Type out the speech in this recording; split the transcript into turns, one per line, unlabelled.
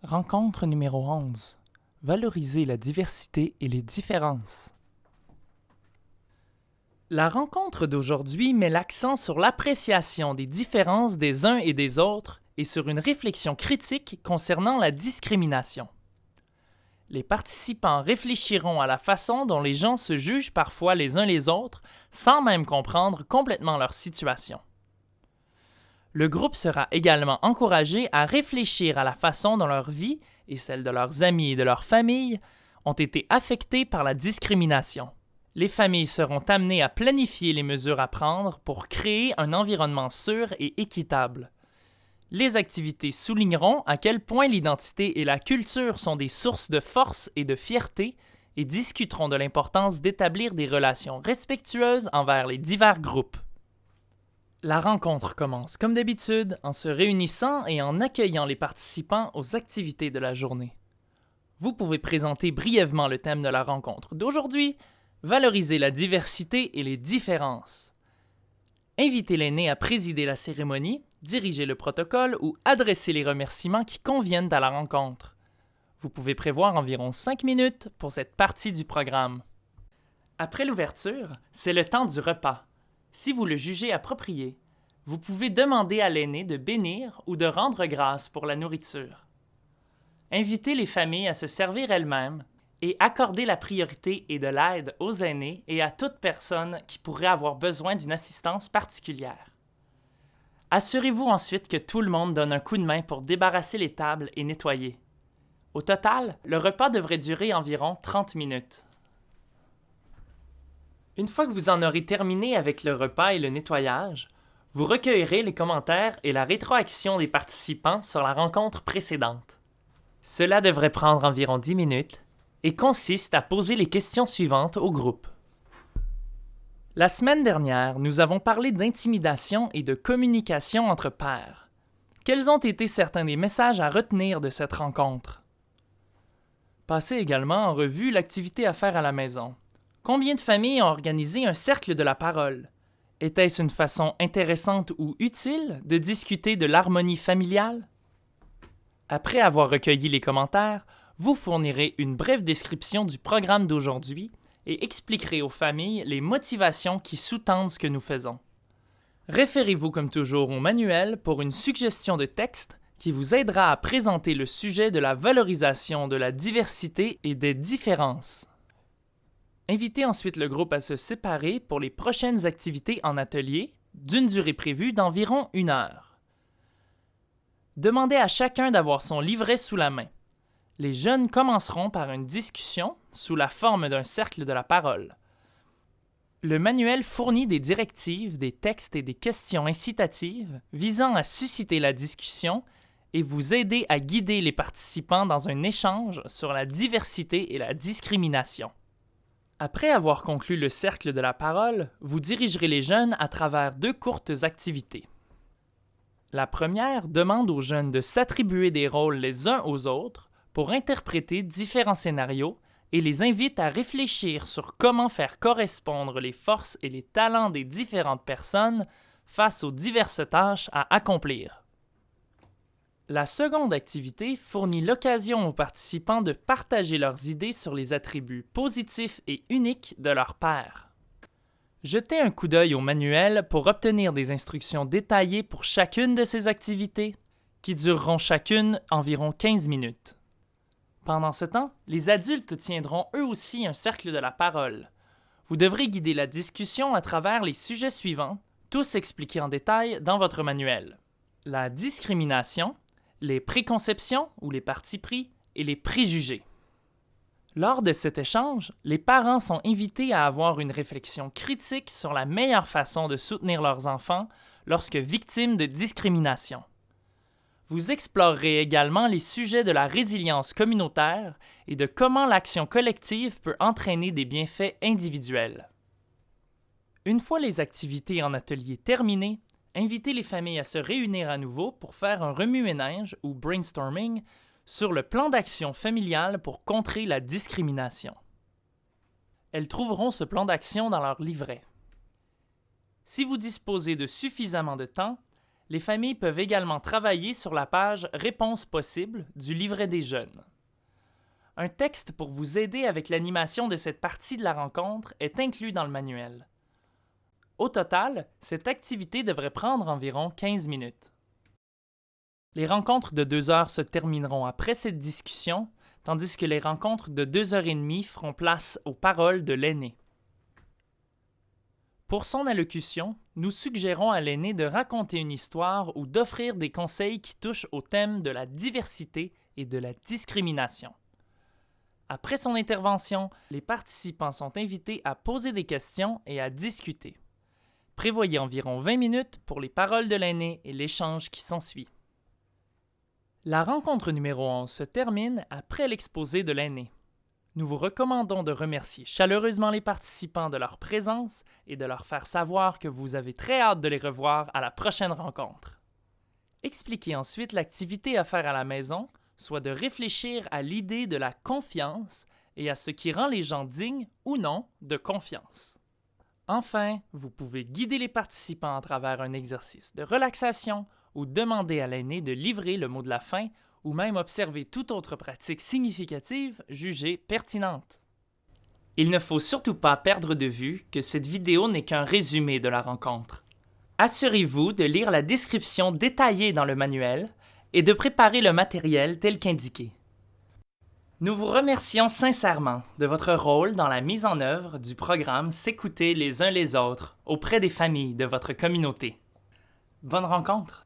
Rencontre numéro 11. Valoriser la diversité et les différences. La rencontre d'aujourd'hui met l'accent sur l'appréciation des différences des uns et des autres et sur une réflexion critique concernant la discrimination. Les participants réfléchiront à la façon dont les gens se jugent parfois les uns les autres sans même comprendre complètement leur situation. Le groupe sera également encouragé à réfléchir à la façon dont leur vie et celle de leurs amis et de leur famille ont été affectées par la discrimination. Les familles seront amenées à planifier les mesures à prendre pour créer un environnement sûr et équitable. Les activités souligneront à quel point l'identité et la culture sont des sources de force et de fierté et discuteront de l'importance d'établir des relations respectueuses envers les divers groupes. La rencontre commence comme d'habitude en se réunissant et en accueillant les participants aux activités de la journée. Vous pouvez présenter brièvement le thème de la rencontre d'aujourd'hui, valoriser la diversité et les différences. Invitez l'aîné à présider la cérémonie, diriger le protocole ou adresser les remerciements qui conviennent à la rencontre. Vous pouvez prévoir environ 5 minutes pour cette partie du programme. Après l'ouverture, c'est le temps du repas. Si vous le jugez approprié, vous pouvez demander à l'aîné de bénir ou de rendre grâce pour la nourriture. Invitez les familles à se servir elles-mêmes et accorder la priorité et de l'aide aux aînés et à toute personne qui pourrait avoir besoin d'une assistance particulière. Assurez-vous ensuite que tout le monde donne un coup de main pour débarrasser les tables et nettoyer. Au total, le repas devrait durer environ 30 minutes. Une fois que vous en aurez terminé avec le repas et le nettoyage, vous recueillerez les commentaires et la rétroaction des participants sur la rencontre précédente. Cela devrait prendre environ 10 minutes et consiste à poser les questions suivantes au groupe. La semaine dernière, nous avons parlé d'intimidation et de communication entre pairs. Quels ont été certains des messages à retenir de cette rencontre? Passez également en revue l'activité à faire à la maison. Combien de familles ont organisé un cercle de la parole? Était-ce une façon intéressante ou utile de discuter de l'harmonie familiale? Après avoir recueilli les commentaires, vous fournirez une brève description du programme d'aujourd'hui et expliquerez aux familles les motivations qui sous-tendent ce que nous faisons. Référez-vous comme toujours au manuel pour une suggestion de texte qui vous aidera à présenter le sujet de la valorisation de la diversité et des différences. Invitez ensuite le groupe à se séparer pour les prochaines activités en atelier, d'une durée prévue d'environ 1 heure. Demandez à chacun d'avoir son livret sous la main. Les jeunes commenceront par une discussion sous la forme d'un cercle de la parole. Le manuel fournit des directives, des textes et des questions incitatives visant à susciter la discussion et vous aider à guider les participants dans un échange sur la diversité et la discrimination. Après avoir conclu le cercle de la parole, vous dirigerez les jeunes à travers 2 courtes activités. La première demande aux jeunes de s'attribuer des rôles les uns aux autres pour interpréter différents scénarios et les invite à réfléchir sur comment faire correspondre les forces et les talents des différentes personnes face aux diverses tâches à accomplir. La seconde activité fournit l'occasion aux participants de partager leurs idées sur les attributs positifs et uniques de leur pair. Jetez un coup d'œil au manuel pour obtenir des instructions détaillées pour chacune de ces activités, qui dureront chacune environ 15 minutes. Pendant ce temps, les adultes tiendront eux aussi un cercle de la parole. Vous devrez guider la discussion à travers les sujets suivants, tous expliqués en détail dans votre manuel. La discrimination, les préconceptions ou les partis pris et les préjugés. Lors de cet échange, les parents sont invités à avoir une réflexion critique sur la meilleure façon de soutenir leurs enfants lorsque victimes de discrimination. Vous explorerez également les sujets de la résilience communautaire et de comment l'action collective peut entraîner des bienfaits individuels. Une fois les activités en atelier terminées, invitez les familles à se réunir à nouveau pour faire un remue-ménage ou brainstorming sur le plan d'action familial pour contrer la discrimination. Elles trouveront ce plan d'action dans leur livret. Si vous disposez de suffisamment de temps, Les familles peuvent également travailler sur la page Réponses possibles du livret des jeunes. Un texte pour vous aider avec l'animation de cette partie de la rencontre est inclus dans le manuel. Au total, cette activité devrait prendre environ 15 minutes. Les rencontres de 2 heures se termineront après cette discussion, tandis que les rencontres de 2 heures et demie feront place aux paroles de l'aîné. Pour son allocution, nous suggérons à l'aîné de raconter une histoire ou d'offrir des conseils qui touchent au thème de la diversité et de la discrimination. Après son intervention, les participants sont invités à poser des questions et à discuter. Prévoyez environ 20 minutes pour les paroles de l'aîné et l'échange qui s'ensuit. La rencontre numéro 11 se termine après l'exposé de l'aîné. Nous vous recommandons de remercier chaleureusement les participants de leur présence et de leur faire savoir que vous avez très hâte de les revoir à la prochaine rencontre. Expliquez ensuite l'activité à faire à la maison, soit de réfléchir à l'idée de la confiance et à ce qui rend les gens dignes ou non de confiance. Enfin, vous pouvez guider les participants à travers un exercice de relaxation ou demander à l'aîné de livrer le mot de la fin ou même observer toute autre pratique significative jugée pertinente. Il ne faut surtout pas perdre de vue que cette vidéo n'est qu'un résumé de la rencontre. Assurez-vous de lire la description détaillée dans le manuel et de préparer le matériel tel qu'indiqué. Nous vous remercions sincèrement de votre rôle dans la mise en œuvre du programme S'écouter les uns les autres auprès des familles de votre communauté. Bonne rencontre!